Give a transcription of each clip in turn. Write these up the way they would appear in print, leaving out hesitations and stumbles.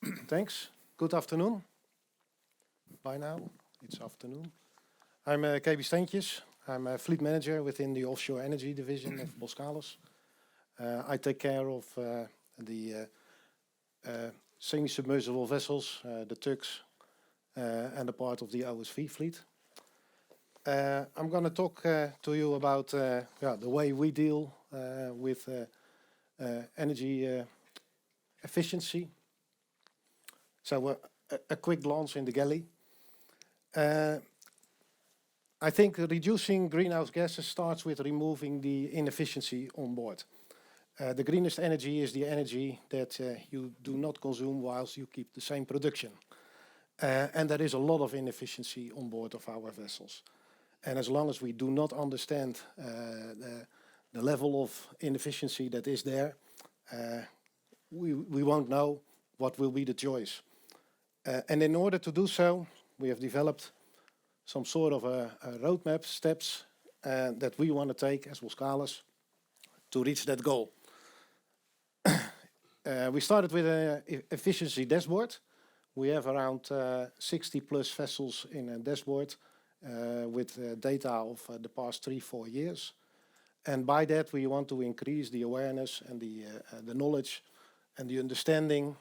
Thanks. Good afternoon. By now, it's afternoon. I'm Gaby Steentjes. I'm a fleet manager within the offshore energy division of Boskalis. I take care of the semi-submersible vessels, the tugs, and a part of the OSV fleet. I'm going to talk to you about the way we deal with energy efficiency. So a quick glance in the galley. I think reducing greenhouse gases starts with removing the inefficiency on board. The greenest energy is the energy that you do not consume whilst you keep the same production. And there is a lot of inefficiency on board of our vessels. And as long as we do not understand the level of inefficiency that is there, we won't know what will be the choice. And in order to do so, we have developed some sort of a roadmap, steps that we want to take as Boskalis to reach that goal. We started with an efficiency dashboard. We have around 60 plus vessels in a dashboard with data of the past 3-4 years. And by that we want to increase the awareness and the knowledge and the understanding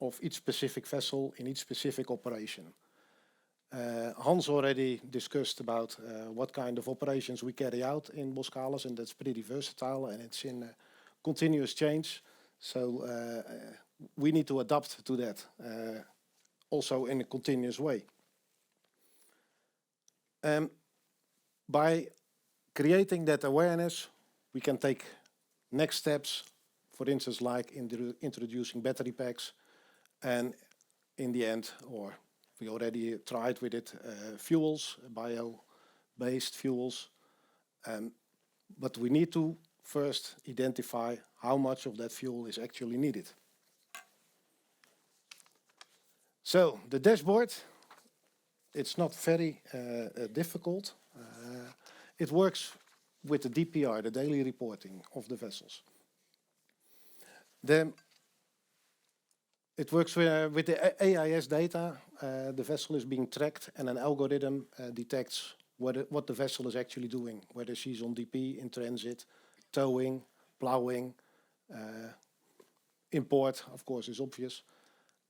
of each specific vessel in each specific operation. Hans already discussed about what kind of operations we carry out in Boskalis, and that's pretty versatile and it's in continuous change. So we need to adapt to that also in a continuous way. By creating that awareness, we can take next steps, for instance, like introducing battery packs, and in the end, or we already tried with it, fuels, bio-based fuels. But we need to first identify how much of that fuel is actually needed. So the dashboard, it's not very difficult. It works with the DPR, the daily reporting of the vessels. It works with the AIS data. The vessel is being tracked and an algorithm detects what the vessel is actually doing, whether she's on DP, in transit, towing, plowing, import, of course, is obvious.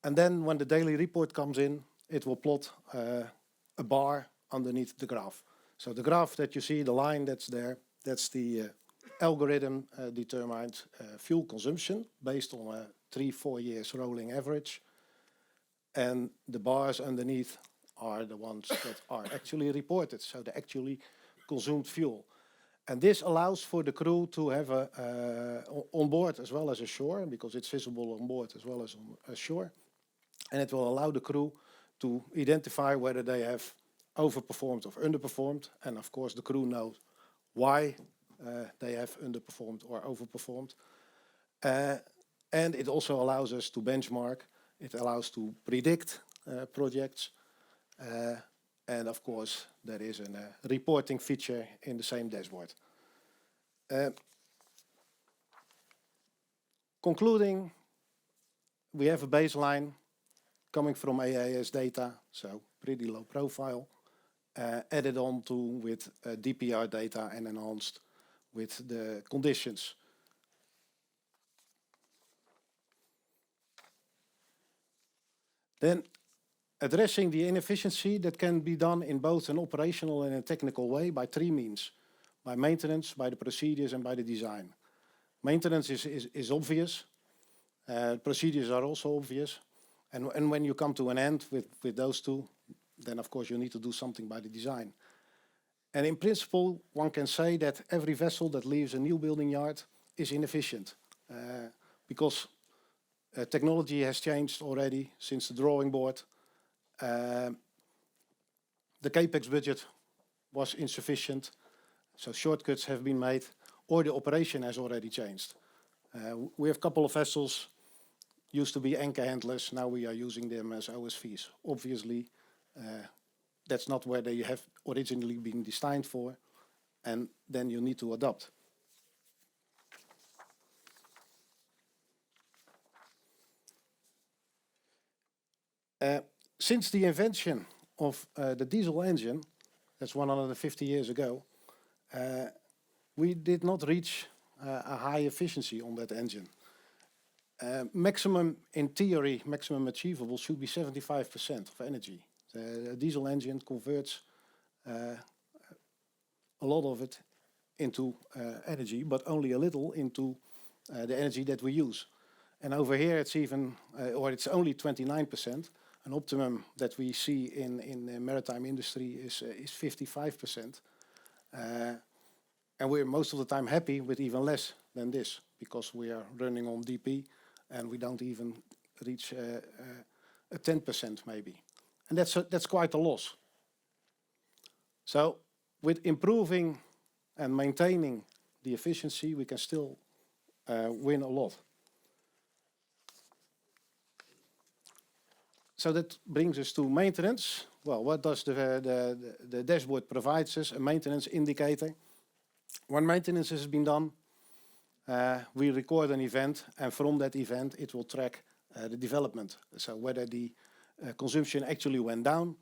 And then when the daily report comes in, it will plot a bar underneath the graph. So the graph that you see, the line that's there, that's the algorithm determined fuel consumption based on a 3-4 years rolling average. And the bars underneath are the ones that are actually reported, so the actually consumed fuel. And this allows for the crew to have on board as well as ashore, because it's visible on board as well as on ashore. And it will allow the crew to identify whether they have overperformed or underperformed. And of course the crew knows why they have underperformed or overperformed. And it also allows us to benchmark. It allows to predict projects. And of course, there is a reporting feature in the same dashboard. Concluding, we have a baseline coming from AIS data, so pretty low profile, added on to with DPR data and enhanced with the conditions. Then addressing the inefficiency, that can be done in both an operational and a technical way by 3 means. By maintenance, by the procedures and by the design. Maintenance is obvious. Procedures are also obvious. And when you come to an end with those two, then of course you need to do something by the design. And in principle, one can say that every vessel that leaves a new building yard is inefficient. Because technology has changed already since the drawing board. The capex budget was insufficient, so shortcuts have been made, or the operation has already changed. We have a couple of vessels, used to be anchor handlers, now we are using them as OSVs. Obviously, that's not where they have originally been designed for, and then you need to adapt. Since the invention of the diesel engine, that's 150 years ago, we did not reach a high efficiency on that engine. Maximum, in theory, maximum achievable should be 75% of energy. The diesel engine converts a lot of it into energy, but only a little into the energy that we use. And over here it's even, or it's only 29%. An optimum that we see in the maritime industry is 55%. And we're most of the time happy with even less than this, because we are running on DP and we don't even reach a 10% maybe. And that's quite a loss. So with improving and maintaining the efficiency, we can still win a lot. So that brings us to maintenance. Well, what does the dashboard provides us? A maintenance indicator. When maintenance has been done, we record an event, and from that event it will track the development. So whether the consumption actually went down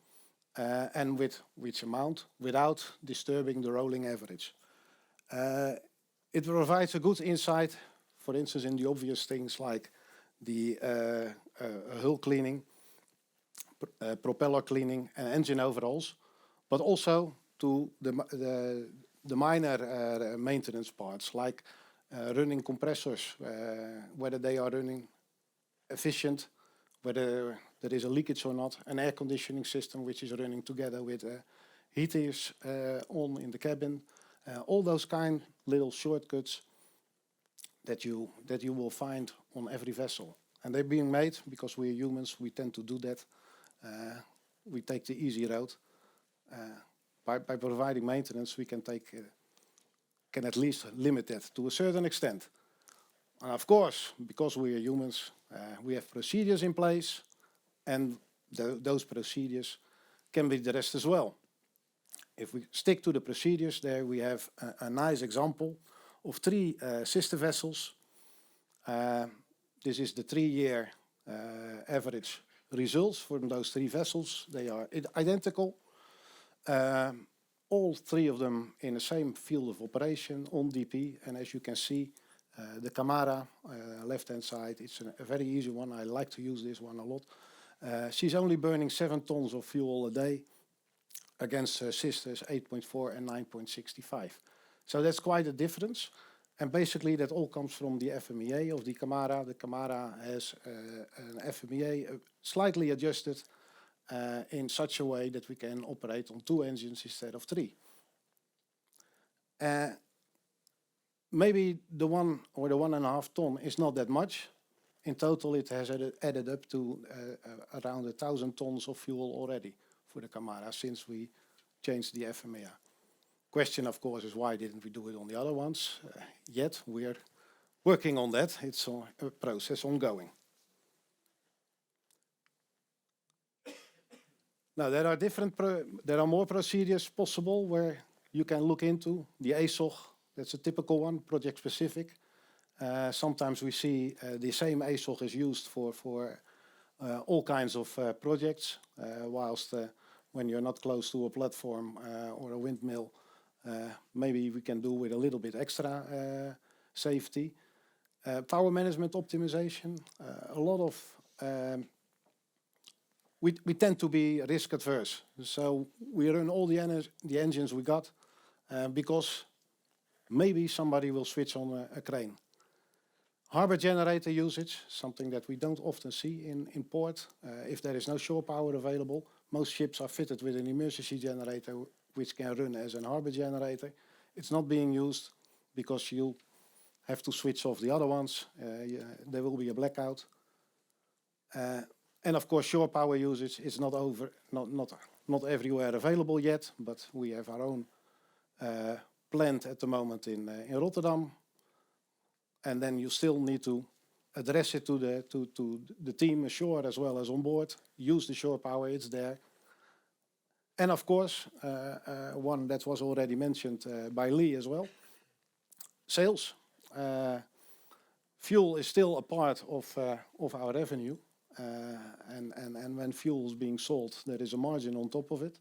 and with which amount, without disturbing the rolling average. It provides a good insight, for instance, in the obvious things like the hull cleaning, propeller cleaning and engine overhauls, but also to the minor maintenance parts like running compressors, whether they are running efficient, whether there is a leakage or not, an air conditioning system which is running together with heaters on in the cabin, all those kind little shortcuts that you will find on every vessel. And they're being made because we're humans, we tend to do that. We take the easy road. By providing maintenance, we can at least limit that to a certain extent. And of course, because we are humans, we have procedures in place, and those procedures can be the rest as well. If we stick to the procedures, there we have a nice example of 3 sister vessels. This is the 3-year average results from those 3 vessels. They are identical. All 3 of them in the same field of operation on DP. And as you can see, the Camara, left-hand side, it's a very easy one. I like to use this one a lot. She's only burning 7 tons of fuel a day against her sisters 8.4 and 9.65. So that's quite a difference. And basically that all comes from the FMEA of the Camara. The Camara has an FMEA slightly adjusted in such a way that we can operate on 2 engines instead of 3. Maybe the 1 or the 1.5 ton is not that much. In total it has added up to around 1,000 tons of fuel already for the Camara since we changed the FMEA. Question, of course, is why didn't we do it on the other ones yet? We're working on that. It's a process ongoing. Now there are more procedures possible where you can look into. The ASOG, that's a typical one, project specific. Sometimes we see the same ASOG is used for all kinds of projects, whilst when you're not close to a platform or a windmill, maybe we can do with a little bit extra safety. Power management optimization, a lot of... We tend to be risk adverse, so we run all the engines we got because maybe somebody will switch on a crane. Harbor generator usage, something that we don't often see in port. If there is no shore power available, most ships are fitted with an emergency generator which can run as an harbor generator. It's not being used because you'll have to switch off the other ones. There will be a blackout. And of course, shore power usage is not everywhere available yet, but we have our own plant at the moment in Rotterdam. And then you still need to address it to the team ashore as well as on board. Use the shore power, it's there. And of course, one that was already mentioned by Lee as well, sales. Fuel is still a part of our revenue. and when fuel is being sold, there is a margin on top of it.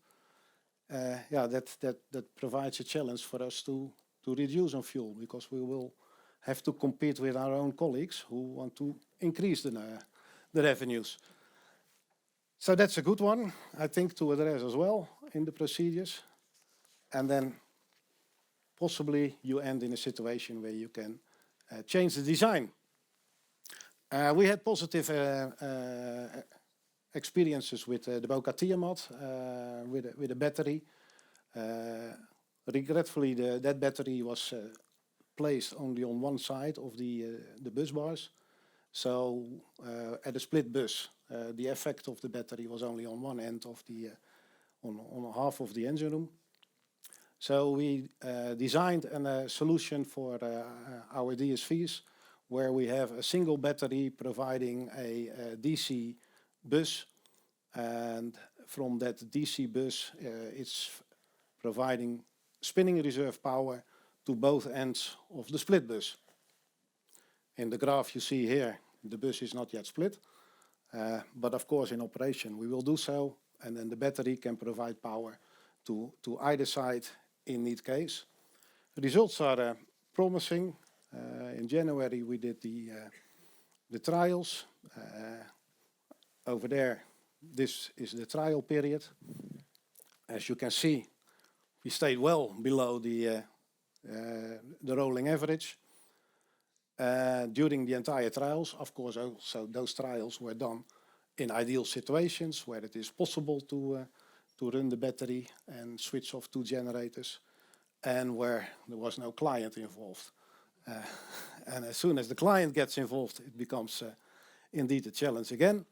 That provides a challenge for us to reduce on fuel, because we will have to compete with our own colleagues who want to increase the revenues. So that's a good one, I think, to address as well in the procedures. And then possibly you end in a situation where you can change the design. We had positive experiences with the Boca Tiamat, with a battery. Regretfully, that battery was placed only on one side of the bus bars. So at a split bus, the effect of the battery was only on one end of the on half of the engine room. So we designed a solution for our DSVs, where we have a single battery providing a DC bus, and from that DC bus it's providing spinning reserve power to both ends of the split bus. In the graph you see here, the bus is not yet split, but of course in operation we will do so, and then the battery can provide power to either side in need case. The results are promising. In January we did the trials. Over there, this is the trial period. As you can see, we stayed well below the rolling average during the entire trials. Of course, also those trials were done in ideal situations where it is possible to run the battery and switch off 2 generators, and where there was no client involved. And as soon as the client gets involved, it becomes indeed a challenge again.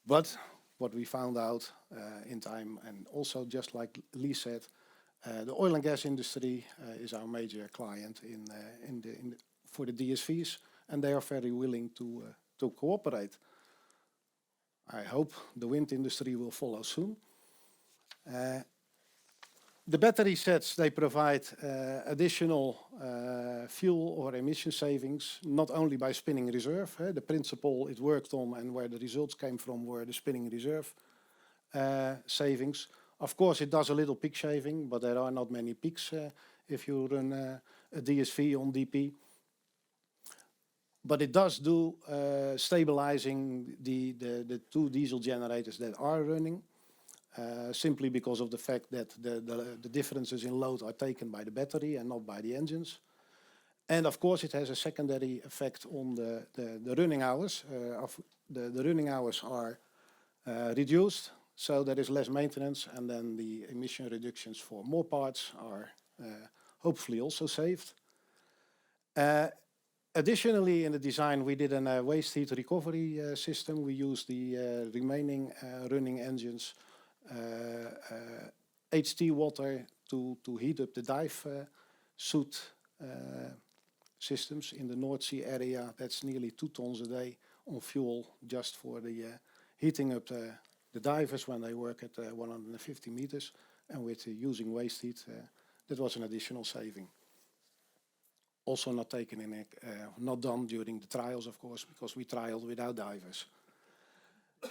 But what we found out in time, and also just like Lee said, the oil and gas industry is our major client for the DSVs, and they are very willing to cooperate. I hope the wind industry will follow soon. The battery sets, they provide additional fuel or emission savings, not only by spinning reserve. The principle it worked on and where the results came from were the spinning reserve savings. Of course, it does a little peak shaving, but there are not many peaks if you run a DSV on DP. But it does do stabilizing the 2 diesel generators that are running. Simply because of the fact that the differences in load are taken by the battery and not by the engines. And of course it has a secondary effect on the running hours. The running hours are reduced, so there is less maintenance, and then the emission reductions for more parts are hopefully also saved. Additionally, in the design we did a waste heat recovery system. We used the remaining running engines HT water to heat up the dive suit systems in the North Sea area. That's nearly 2 tons a day on fuel just for the heating up the divers when they work at 150 meters, and with using waste heat, that was an additional saving. Also not taken in, not done during the trials, of course, because we trialed without divers.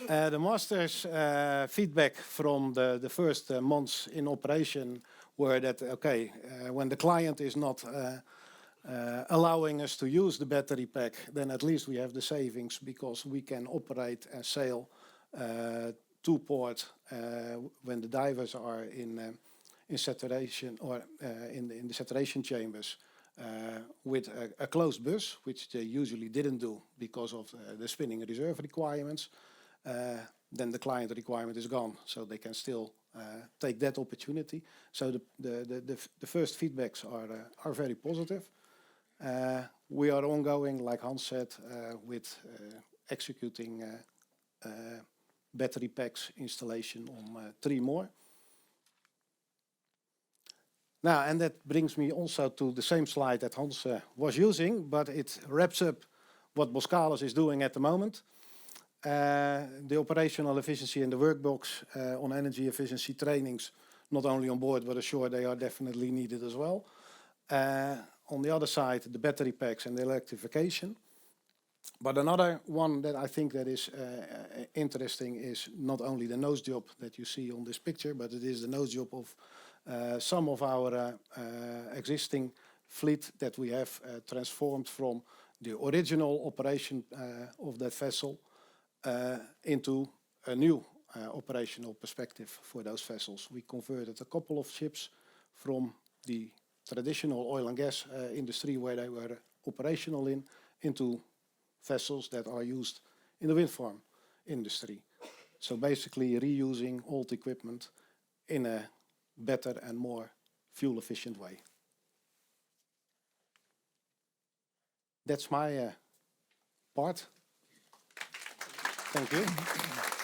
The master's feedback from the first months in operation were that, okay, when the client is not allowing us to use the battery pack, then at least we have the savings, because we can operate and sail to port when the divers are in saturation, or in the saturation chambers with a closed bus, which they usually didn't do because of the spinning reserve requirements. Then the client requirement is gone, so they can still take that opportunity. So the first feedbacks are very positive. We are ongoing, like Hans said, with executing battery packs installation on 3 more. Now, and that brings me also to the same slide that Hans was using, but it wraps up what Boskalis is doing at the moment. The operational efficiency in the workbox on energy efficiency trainings, not only on board but ashore, they are definitely needed as well. On the other side, the battery packs and the electrification. But another one that I think that is interesting is not only the nose job that you see on this picture, but it is the nose job of some of our existing fleet that we have transformed from the original operation of that vessel into a new operational perspective for those vessels. We converted a couple of ships from the traditional oil and gas industry where they were operational into vessels that are used in the wind farm industry. So basically reusing old equipment in a better and more fuel efficient way. That's my part. Thank you.